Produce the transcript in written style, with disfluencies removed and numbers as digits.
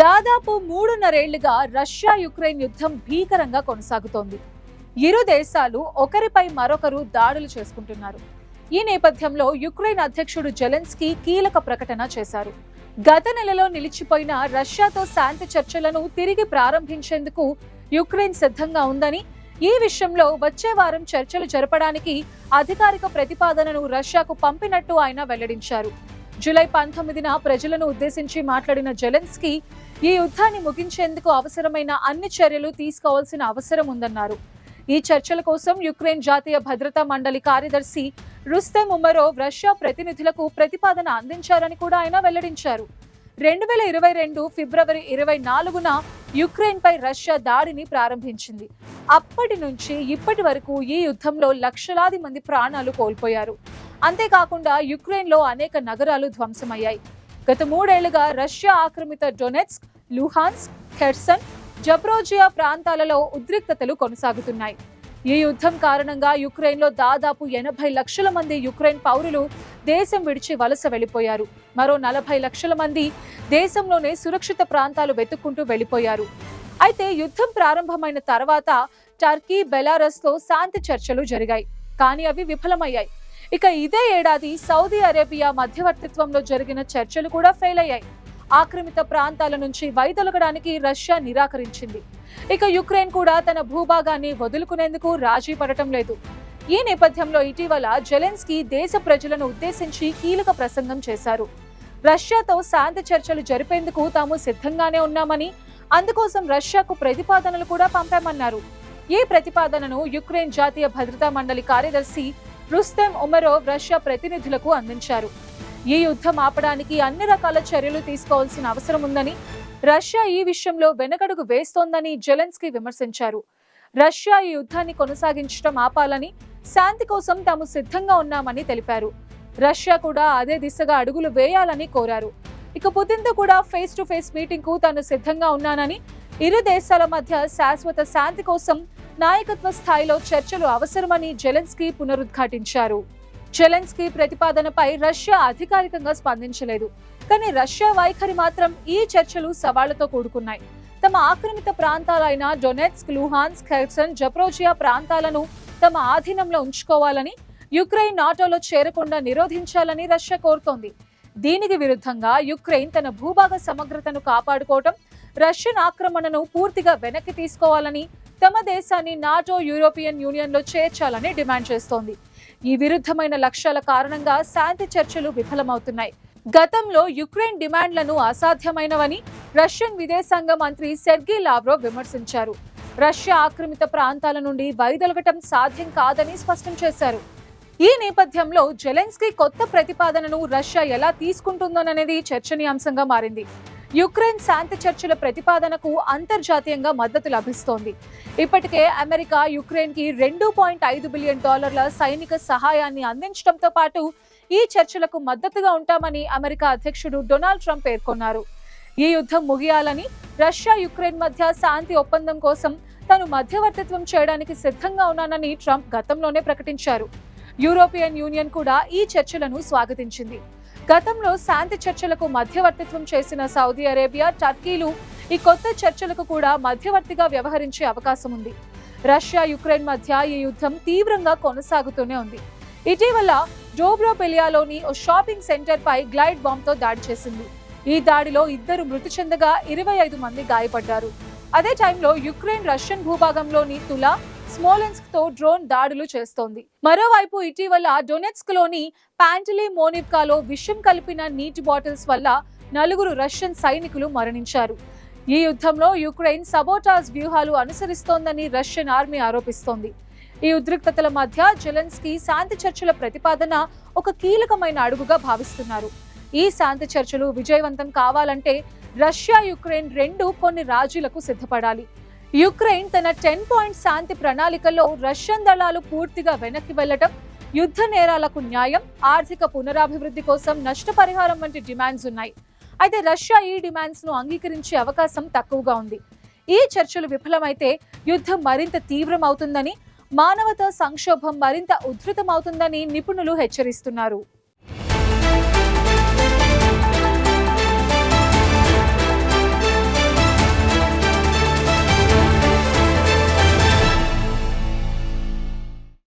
దాదాపు 3.5 ఏళ్లుగా Russia Ukraine యుద్ధం భీకరంగా కొనసాగుతోంది. ఇరు దేశాలు ఒకరిపై మరొకరు దాడులు చేసుకుంటున్నారు. ఈ నేపథ్యంలో యుక్రెయిన్ అధ్యక్షుడు జెలెన్స్కీ కీలక ప్రకటన చేశారు. గత నెలలో నిలిచిపోయిన రష్యాతో శాంతి చర్చలను తిరిగి ప్రారంభించేందుకు యుక్రెయిన్ సిద్ధంగా ఉందని, ఈ విషయంలో వచ్చే వారం చర్చలు జరపడానికి అధికారిక ప్రతిపాదనను రష్యాకు పంపినట్టు ఆయన వెల్లడించారు. జూలై 19న ప్రజలను ఉద్దేశించి మాట్లాడిన జెలెన్స్కీ ఈ యుద్ధాన్ని ముగించేందుకు అవసరమైన అన్ని చర్యలు తీసుకోవాల్సిన అవసరం ఉందన్నారు. ఈ చర్చల కోసం యుక్రెయిన్ జాతీయ భద్రతా మండలి కార్యదర్శి రుస్తెం ఉమరోవ్ రష్యా ప్రతినిధులకు ప్రతిపాదన అందించారని కూడా ఆయన వెల్లడించారు. 2022 ఫిబ్రవరి 24న యుక్రెయిన్ పై రష్యా దాడిని ప్రారంభించింది. అప్పటి నుంచి ఇప్పటి వరకు ఈ యుద్ధంలో లక్షలాది మంది ప్రాణాలు కోల్పోయారు. అంతేకాకుండా యుక్రెయిన్లో అనేక నగరాలు ధ్వంసమయ్యాయి. గత 3 ఏళ్లుగా రష్యా ఆక్రమిత డొనెట్స్క్, లుహాన్స్క్, ఖెర్సన్, జప్రోజియా ప్రాంతాలలో ఉద్రిక్తతలు కొనసాగుతున్నాయి. ఈ యుద్ధం కారణంగా యుక్రెయిన్లో దాదాపు 80 లక్షల మంది యుక్రెయిన్ పౌరులు దేశం విడిచి వలస వెళ్లిపోయారు. మరో 40 లక్షల మంది దేశంలోనే సురక్షిత ప్రాంతాలు వెతుక్కుంటూ వెళ్లిపోయారు. అయితే యుద్ధం ప్రారంభమైన తర్వాత టర్కీ, బెలారస్లో శాంతి చర్చలు జరిగాయి, కానీ అవి విఫలమయ్యాయి. ఇక ఇదే ఏడాది సౌదీ అరేబియా మధ్యవర్తిత్వంలో జరిగిన చర్చలు కూడా ఫెయిల్ అయ్యాయి. ఆక్రమిత ప్రాంతాల నుంచి వైదొలగడానికి రష్యా నిరాకరించింది. ఇక యుక్రెయిన్ కూడా తన భూభాగాన్ని వదులుకునేందుకు రాజీ పడటం లేదు. ఈ నేపథ్యంలో ఇటీవల జెలెన్స్కీ దేశ ప్రజలను ఉద్దేశించి కీలక ప్రసంగం చేశారు. రష్యాతో శాంతి చర్చలు జరిపేందుకు తాము సిద్ధంగానే ఉన్నామని, అందుకోసం రష్యాకు ప్రతిపాదనలు కూడా పంపామన్నారు. ఈ ప్రతిపాదనను యుక్రెయిన్ జాతీయ భద్రతా మండలి కార్యదర్శి రుస్తెం ఉమరోవ్ రష్యా ప్రతినిధులకు అందించారు. ఈ యుద్ధం ఆపడానికి అన్ని రకాల చర్యలు తీసుకోవాల్సిన అవసరం ఉందని, రష్యా ఈ విషయంలో వెనకడుగు వేస్తోందని జెలెన్స్కీ విమర్శించారు. రష్యా ఈ యుద్ధాన్ని కొనసాగించడం ఆపాలని, శాంతి కోసం తాము సిద్ధంగా ఉన్నామని తెలిపారు. రష్యా కూడా అదే దిశగా అడుగులు వేయాలని కోరారు. ఇక పుతిన్తో కూడా ఫేస్ టు ఫేస్ మీటింగ్ కు తాను సిద్ధంగా ఉన్నానని, ఇరు దేశాల మధ్య శాశ్వత శాంతి కోసం నాయకత్వ స్థాయిలో చర్చలు అవసరమని జెలెన్స్కీ పునరుద్ఘాటించారు. జెలెన్స్కీ ప్రతిపాదనపై రష్యా అధికారికంగా స్పందించలేదు, కానీ రష్యా వైఖరి మాత్రం ఈ చర్చలు సవాళ్లతో కూడుకున్నాయి. తమ ఆక్రమిత ప్రాంతాలైన డొనెట్స్క్, లుహాన్స్క్, ఖెర్సన్, జప్రోజియా ప్రాంతాలను తమ ఆధీనంలో ఉంచుకోవాలని, యుక్రెయిన్ నాటోలో చేరకుండా నిరోధించాలని రష్యా కోరుతోంది. దీనికి విరుద్ధంగా యుక్రెయిన్ తన భూభాగ సమగ్రతను కాపాడుకోవటం, రష్యన్ ఆక్రమణను పూర్తిగా వెనక్కి తీసుకోవాలని, తమ దేశాన్ని నాటో, యూరోపియన్ యూనియన్లో చేర్చాలని డిమాండ్ చేస్తోంది. ఈ విరుద్ధమైన లక్ష్యాల కారణంగా శాంతి చర్చలు విఫలమవుతున్నాయి. గతంలో యుక్రెయిన్ డిమాండ్లను అసాధ్యమైనవని రష్యన్ విదేశాంగ మంత్రి సెర్గీ లావ్రోవ్ విమర్శించారు. రష్యా ఆక్రమిత ప్రాంతాల నుండి వైదొలగటం సాధ్యం కాదని స్పష్టం చేశారు. ఈ నేపథ్యంలో జెలెన్స్కీ కొత్త ప్రతిపాదనను రష్యా ఎలా తీసుకుంటుందోననేది చర్చనీయాంశంగా మారింది. యుక్రెయిన్ శాంతి చర్చల ప్రతిపాదనకు అంతర్జాతీయంగా మద్దతు లభిస్తోంది. ఇప్పటికే అమెరికా యుక్రెయిన్ కి $2.5 బిలియన్ సైనిక సహాయాన్ని అందించడంతో పాటు ఈ చర్చలకు మద్దతుగా ఉంటామని అమెరికా అధ్యక్షుడు డొనాల్డ్ ట్రంప్ పేర్కొన్నారు. ఈ యుద్ధం ముగియాలని, రష్యా, యుక్రెయిన్ మధ్య శాంతి ఒప్పందం కోసం తాను మధ్యవర్తిత్వం చేయడానికి సిద్ధంగా ఉన్నానని ట్రంప్ గతంలోనే ప్రకటించారు. యూరోపియన్ యూనియన్ కూడా ఈ చర్చలను స్వాగతించింది. గతంలో శాంతి చర్చలకు మధ్యవర్తిత్వం చేసిన సౌదీ అరేబియా, టర్కీలు ఈ కొత్త చర్చలకు కూడా మధ్యవర్తిగా వ్యవహరించే అవకాశం ఉంది. రష్యా, యుక్రెయిన్ మధ్య ఈ యుద్ధం తీవ్రంగా కొనసాగుతూనే ఉంది. ఇటీవల డోబ్రోపెలియాలోని ఓ షాపింగ్ సెంటర్ పై గ్లైడ్ బాంబ్ తో దాడి చేసింది. ఈ దాడిలో 2 మృతి చెందగా 25 మంది గాయపడ్డారు. అదే టైంలో యుక్రెయిన్ రష్యన్ భూభాగంలోని తులా, స్మోలెన్స్క్ తో డ్రోన్ దాడులు చేస్తోంది. మరోవైపు ఇటీవల డొనెట్స్క్ లోని పాంటలీ మోనివ్కాలో విషం కలిపిన నీటి బాటిల్స్ వల్ల 4 రష్యన్ సైనికులు మరణించారు. ఈ యుద్ధంలో యుక్రెయిన్ సబోటాజ్ వ్యూహాలు అనుసరిస్తోందని రష్యన్ ఆర్మీ ఆరోపిస్తోంది. ఈ ఉద్రిక్తతల మధ్య జెలెన్స్కీ శాంతి చర్చల ప్రతిపాదన ఒక కీలకమైన అడుగుగా భావిస్తున్నారు. ఈ శాంతి చర్చలు విజయవంతం కావాలంటే రష్యా, యుక్రెయిన్ రెండు కొన్ని రాజీలకు సిద్ధపడాలి. యుక్రెయిన్ తన 10 పాయింట్ శాంతి ప్రణాళికలో రష్యన్ దళాలు పూర్తిగా వెనక్కి వెళ్లటం, యుద్ధ నేరాలకు న్యాయం, ఆర్థిక పునరాభివృద్ధి కోసం నష్టపరిహారం వంటి డిమాండ్స్ ఉన్నాయి. అయితే రష్యా ఈ డిమాండ్స్ ను అంగీకరించే అవకాశం తక్కువగా ఉంది. ఈ చర్చలు విఫలమైతే యుద్ధం మరింత తీవ్రమవుతుందని, మానవతా సంక్షోభం మరింత ఉధృతమవుతుందని నిపుణులు హెచ్చరిస్తున్నారు.